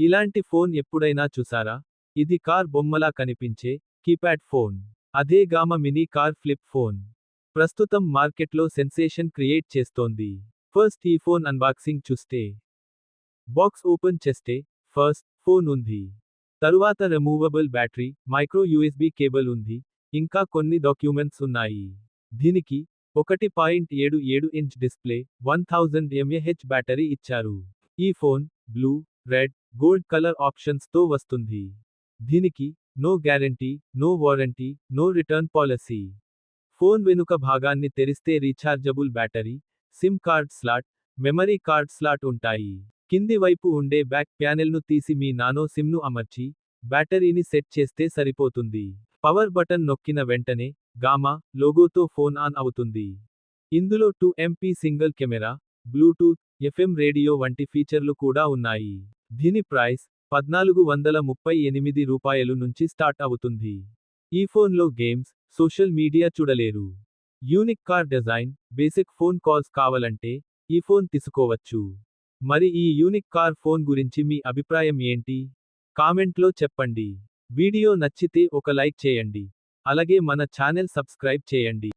ఇలాంటి ఫోన్ ఎప్పుడైనా చూసారా? ఇది కార్ బొమ్మలా కనిపించే కీప్యాడ్ ఫోన్. అదే gamma mini car flip phone. ప్రస్తుతం మార్కెట్లో సెన్సేషన్ క్రియేట్ చేస్తోంది. ఫస్ట్ ఈ ఫోన్ అన్బాక్సింగ్ చూస్తే, బాక్స్ ఓపెన్ చేస్తే ఫస్ట్ ఫోన్ ఉంది. తరువాత removable battery, micro USB cable ఉంది. ఇంకా కొన్ని డాక్యుమెంట్స్ ఉన్నాయి. దీనికి 1.77 ఇంచ్ డిస్ప్లే, 1000 mAh బ్యాటరీ ఇచ్చారు. ఈ phone blue, red, gold colour options తో వస్తుంది. దీనికి no guarantee, no warranty, no return policy. Phone వెనుక భాగాన్ని తెరిస్తే rechargeable battery, SIM card slot, memory card slot ఉంటాయి. కింది వైపు ఉండే బ్యాక్ ప్యానెల్ను తీసి మీ నానో సిమ్ను అమర్చి, బ్యాటరీని సెట్ చేస్తే సరిపోతుంది. పవర్ బటన్ నొక్కిన వెంటనే, గామా లోగోతో ఫోన్ ఆన్ అవుతుంది. ఇందులో 2MP single camera, Bluetooth, FM radio వంటి ఫీచర్లు కూడా ఉన్నాయి. దీని ప్రైస్ రూ. 1438 నుంచి స్టార్ట్ అవుతుంది. ఈ ఫోన్లో గేమ్స్, సోషల్ మీడియా చూడలేరు. Unique car design, basic phone calls కావాలంటే ఈ ఫోన్ తీసుకోవచ్చు. మరి ఈ యూనిక్ కార్ ఫోన్ గురించి మీ అభిప్రాయం ఏంటి? కామెంట్లో చెప్పండి. వీడియో నచ్చితే ఒక లైక్ చేయండి. అలాగే మన ఛానల్ సబ్స్క్రైబ్ చేయండి.